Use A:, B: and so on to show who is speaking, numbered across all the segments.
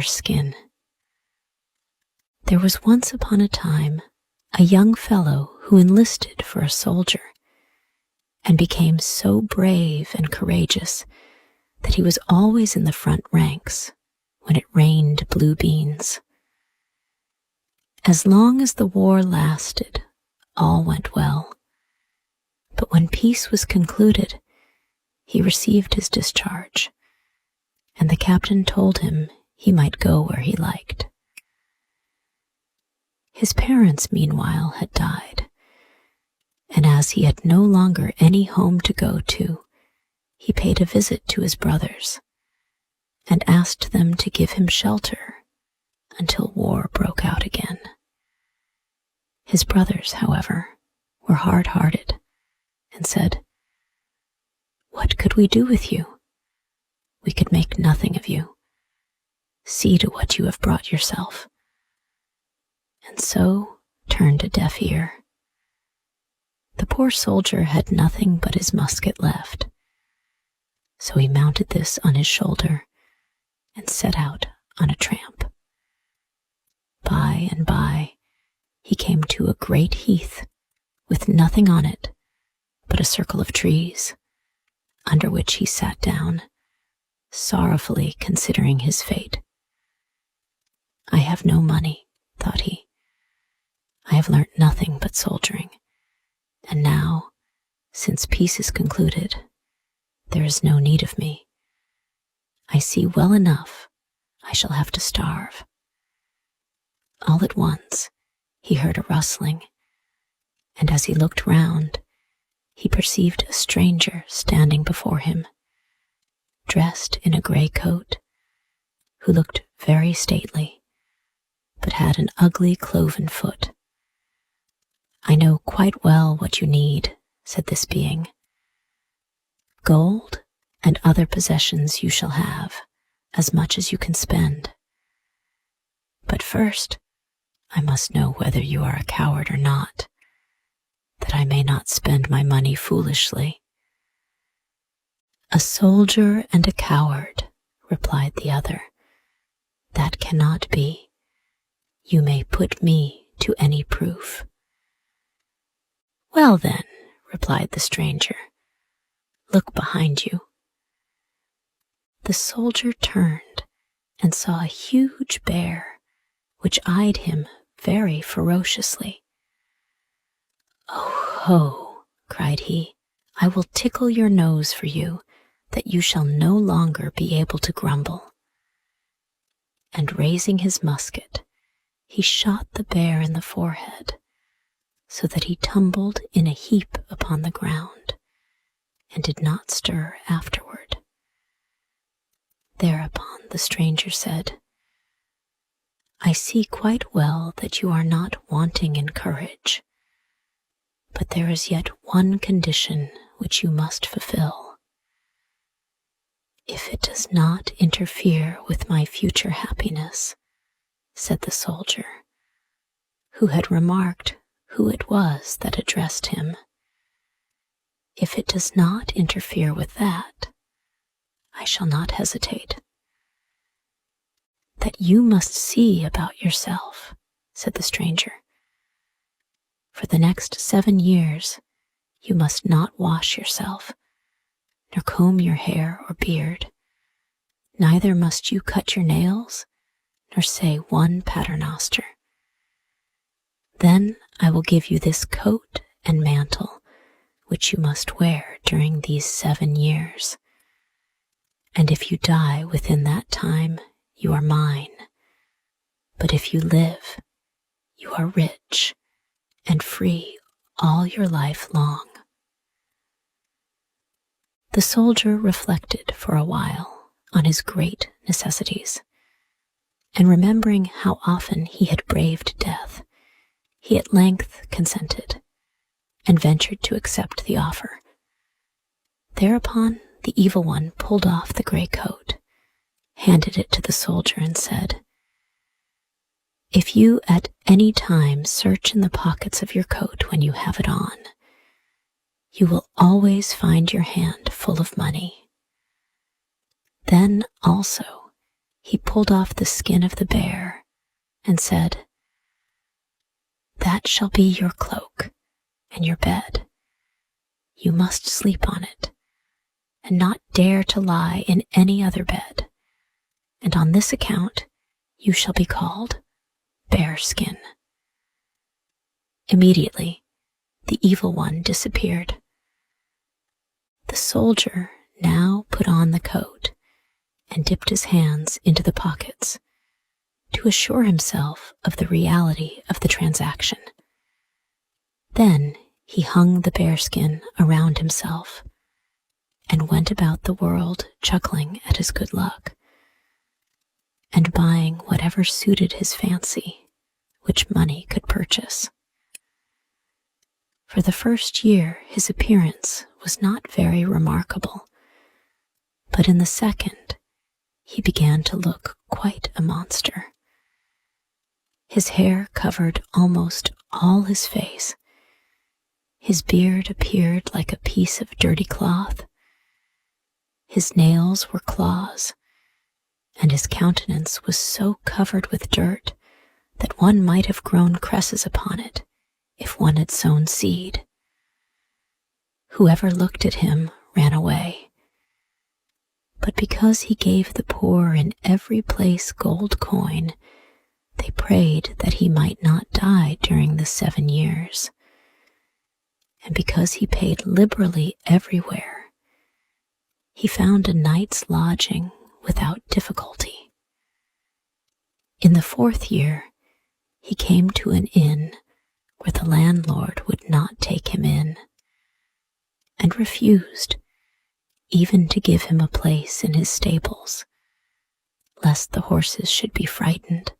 A: bear's skin. There was once upon a time a young fellow who enlisted for a soldier and became so brave and courageous that he was always in the front ranks when it rained blue beans. As long as the war lasted, all went well. But when peace was concluded, he received his discharge, and the captain told him he might go where he liked. His parents, meanwhile, had died, and as he had no longer any home to go to, he paid a visit to his brothers and asked them to give him shelter until war broke out again. His brothers, however, were hard-hearted and said, "What could we do with you? We could make nothing of you. See to what you have brought yourself." And so turned a deaf ear. The poor soldier had nothing but his musket left, so he mounted this on his shoulder and set out on a tramp. By and by, he came to a great heath with nothing on it but a circle of trees, under which he sat down, sorrowfully considering his fate. "I have no money," thought he. "I have learnt nothing but soldiering, and now, since peace is concluded, there is no need of me. I see well enough I shall have to starve." All at once, he heard a rustling, and as he looked round, he perceived a stranger standing before him, dressed in a grey coat, who looked very stately, but had an ugly cloven foot. "I know quite well what you need," said this being. "Gold and other possessions you shall have, as much as you can spend. But first, I must know whether you are a coward or not, that I may not spend my money foolishly." "A soldier and a coward," replied the other. "That cannot be. You may put me to any proof." "Well then," replied the stranger, "look behind you." The soldier turned and saw a huge bear, which eyed him very ferociously. "Oh ho," cried he, "I will tickle your nose for you, that you shall no longer be able to grumble." And raising his musket, he shot the bear in the forehead, so that he tumbled in a heap upon the ground, and did not stir afterward. Thereupon the stranger said, "I see quite well that you are not wanting in courage, but there is yet one condition which you must fulfill. If it does not interfere with my future happiness," said the soldier, who had remarked who it was that addressed him. "If it does not interfere with that, I shall not hesitate." "That you must see about yourself," said the stranger. "For the next 7 years, you must not wash yourself, nor comb your hair or beard. Neither must you cut your nails, nor say one paternoster. Then I will give you this coat and mantle, which you must wear during these 7 years. And if you die within that time, you are mine. But if you live, you are rich and free all your life long." The soldier reflected for a while on his great necessities, and remembering how often he had braved death, he at length consented, and ventured to accept the offer. Thereupon the evil one pulled off the grey coat, handed it to the soldier, and said, "If you at any time search in the pockets of your coat when you have it on, you will always find your hand full of money. Then also, he pulled off the skin of the bear and said, "That shall be your cloak and your bed. You must sleep on it, and not dare to lie in any other bed, and on this account you shall be called Bearskin." Immediately, the evil one disappeared. The soldier now put on the coat and dipped his hands into the pockets to assure himself of the reality of the transaction. Then he hung the bearskin around himself and went about the world chuckling at his good luck and buying whatever suited his fancy, which money could purchase. For the first year his appearance was not very remarkable, but in the second he began to look quite a monster. His hair covered almost all his face. His beard appeared like a piece of dirty cloth. His nails were claws, and his countenance was so covered with dirt that one might have grown cresses upon it if one had sown seed. Whoever looked at him ran away. But because he gave the poor in every place gold coin, they prayed that he might not die during the 7 years. And because he paid liberally everywhere, he found a night's lodging without difficulty. In the 4th year, he came to an inn where the landlord would not take him in, and refused even to give him a place in his stables, lest the horses should be frightened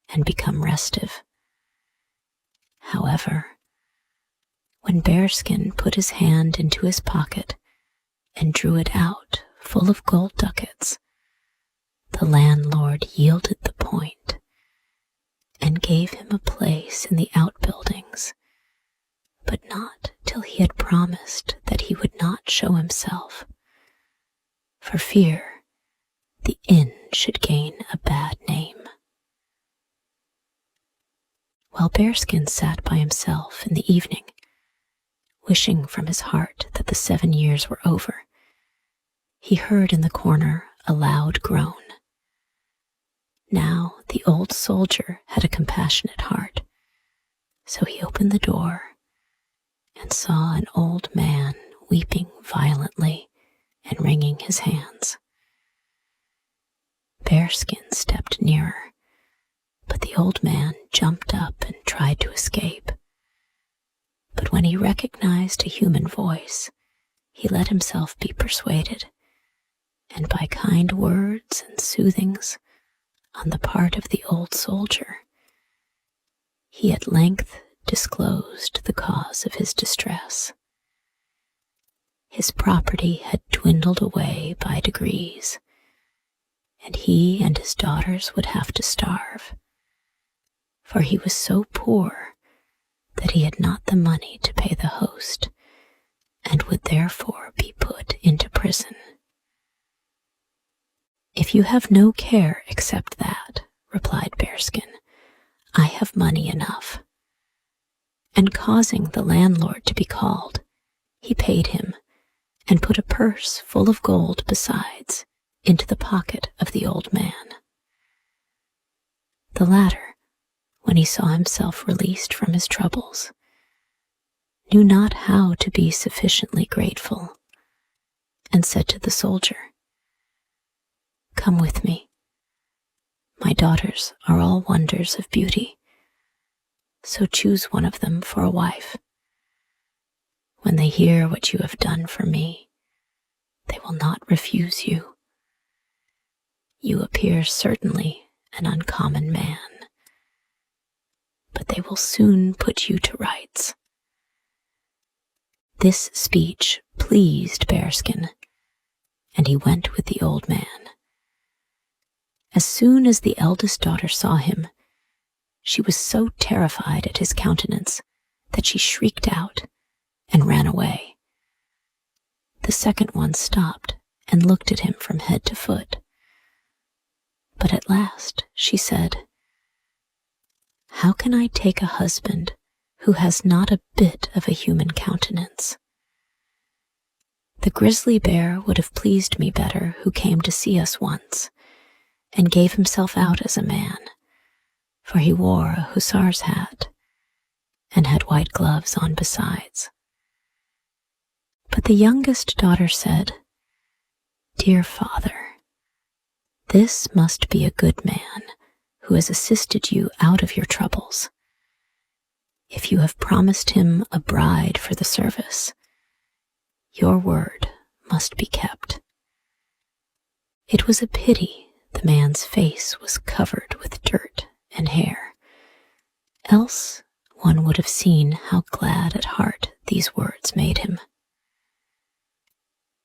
A: and become restive. However, when Bearskin put his hand into his pocket and drew it out full of gold ducats, the landlord yielded the point and gave him a place in the outbuildings, but not till he had promised that he would not show himself, for fear the inn should gain a bad name. While Bearskin sat by himself in the evening, wishing from his heart that the 7 years were over, he heard in the corner a loud groan. Now the old soldier had a compassionate heart, so he opened the door and saw an old man weeping violently and wringing his hands. Bearskin stepped nearer, but the old man jumped up and tried to escape. But when he recognized a human voice, he let himself be persuaded, and by kind words and soothings on the part of the old soldier, he at length disclosed the cause of his distress. His property had dwindled away by degrees, and he and his daughters would have to starve, for he was so poor that he had not the money to pay the host, and would therefore be put into prison. "If you have no care except that," replied Bearskin, "I have money enough." And causing the landlord to be called, he paid him, and put a purse full of gold besides into the pocket of the old man. The latter, when he saw himself released from his troubles, knew not how to be sufficiently grateful, and said to the soldier, "Come with me. My daughters are all wonders of beauty, so choose one of them for a wife. When they hear what you have done for me, they will not refuse you. You appear certainly an uncommon man, but they will soon put you to rights." This speech pleased Bearskin, and he went with the old man. As soon as the eldest daughter saw him, she was so terrified at his countenance that she shrieked out and ran away. The second one stopped and looked at him from head to foot. But at last she said, "How can I take a husband who has not a bit of a human countenance? The grizzly bear would have pleased me better who came to see us once, and gave himself out as a man, for he wore a hussar's hat, and had white gloves on besides." But the youngest daughter said, "Dear father, this must be a good man who has assisted you out of your troubles. If you have promised him a bride for the service, your word must be kept." It was a pity the man's face was covered with dirt and hair, else one would have seen how glad at heart these words made him.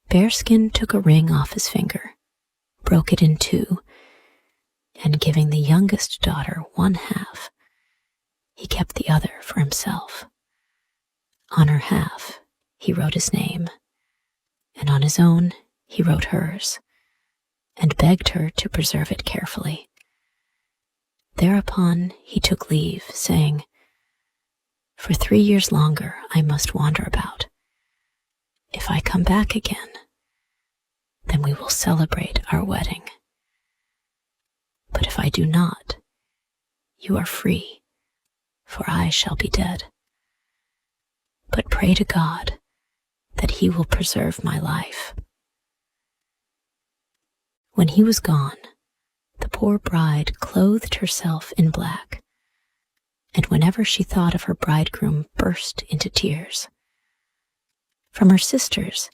A: Bearskin took a ring off his finger, broke it in two, and giving the youngest daughter one half, he kept the other for himself. On her half he wrote his name, and on his own he wrote hers, and begged her to preserve it carefully. Thereupon he took leave, saying, "For 3 years longer I must wander about. If I come back again, then we will celebrate our wedding. But if I do not, you are free, for I shall be dead. But pray to God that he will preserve my life." When he was gone, the poor bride clothed herself in black, and whenever she thought of her bridegroom burst into tears. From her sisters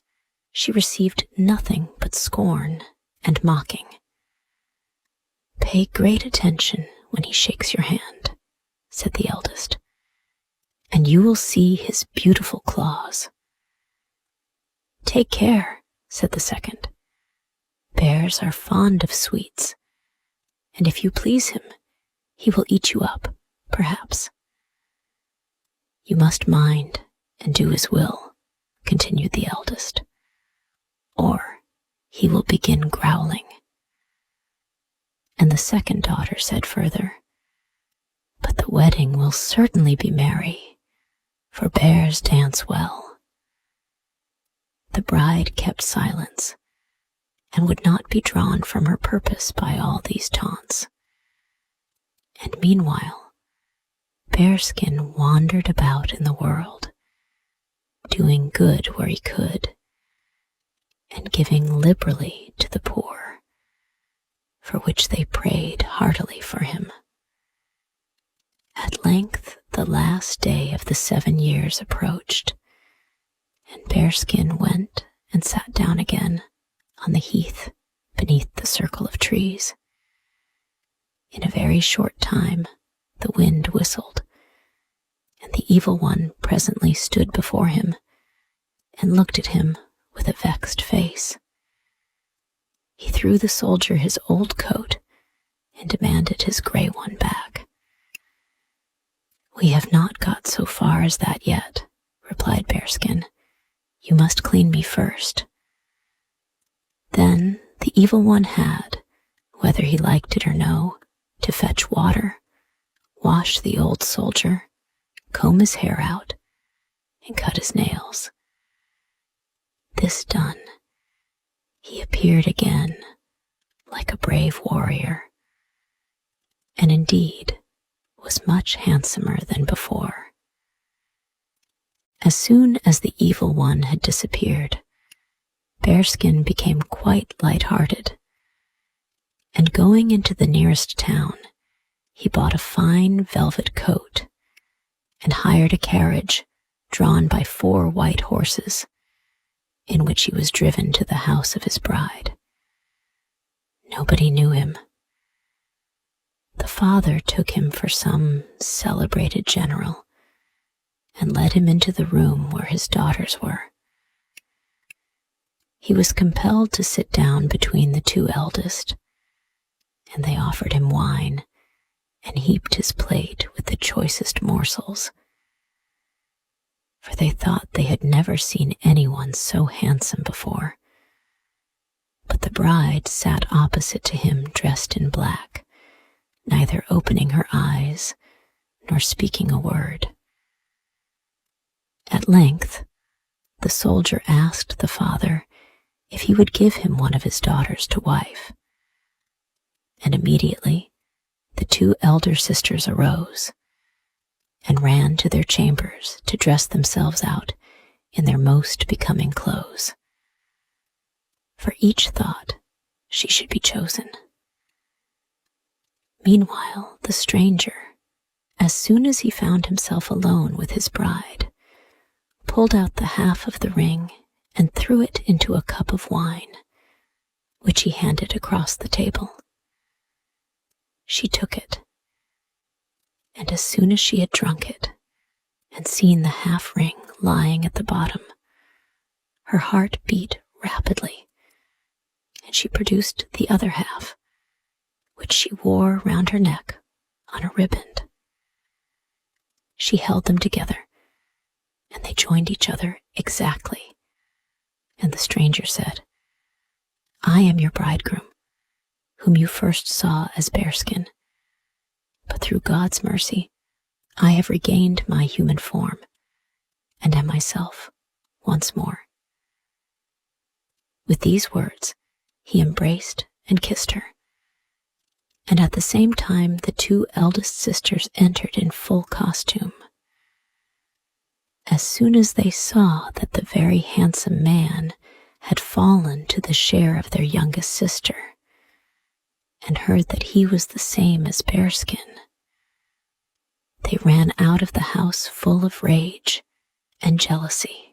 A: she received nothing but scorn and mocking. "Pay great attention when he shakes your hand," said the eldest, "and you will see his beautiful claws." "Take care," said the second. "Bears are fond of sweets, and if you please him, he will eat you up, perhaps." "You must mind and do his will," continued the eldest, "or he will begin growling." And the second daughter said further, "But the wedding will certainly be merry, for bears dance well." The bride kept silence, and would not be drawn from her purpose by all these taunts. And meanwhile, Bearskin wandered about in the world, doing good where he could, and giving liberally to the poor, for which they prayed heartily for him. At length the last day of the 7 years approached, and Bearskin went and sat down again on the heath beneath the circle of trees. In a very short time the wind whistled, and the evil one presently stood before him and looked at him with a vexed face. He threw the soldier his old coat and demanded his gray one back. "We have not got so far as that yet," replied Bearskin. "You must clean me first." Then the evil one had, whether he liked it or no, to fetch water, wash the old soldier, comb his hair out, and cut his nails. This done, he appeared again like a brave warrior, and indeed was much handsomer than before. As soon as the evil one had disappeared, Bearskin became quite light-hearted, and going into the nearest town, he bought a fine velvet coat and hired a carriage drawn by 4 white horses, in which he was driven to the house of his bride. Nobody knew him. The father took him for some celebrated general and led him into the room where his daughters were. He was compelled to sit down between the 2 eldest, and they offered him wine and heaped his plate with the choicest morsels, for they thought they had never seen anyone so handsome before. But the bride sat opposite to him dressed in black, neither opening her eyes nor speaking a word. At length, the soldier asked the father if he would give him one of his daughters to wife. And immediately the two elder sisters arose and ran to their chambers to dress themselves out in their most becoming clothes. For each thought she should be chosen. Meanwhile, the stranger, as soon as he found himself alone with his bride, pulled out the half of the ring and threw it into a cup of wine, which he handed across the table. She took it, and as soon as she had drunk it and seen the half ring lying at the bottom, her heart beat rapidly, and she produced the other half, which she wore round her neck on a riband. She held them together, and they joined each other exactly. And the stranger said, "I am your bridegroom, whom you first saw as bearskin, but through God's mercy I have regained my human form and am myself once more." With these words, he embraced and kissed her, and at the same time the two eldest sisters entered in full costume. As soon as they saw that the very handsome man had fallen to the share of their youngest sister, and heard that he was the same as Bearskin, they ran out of the house full of rage and jealousy.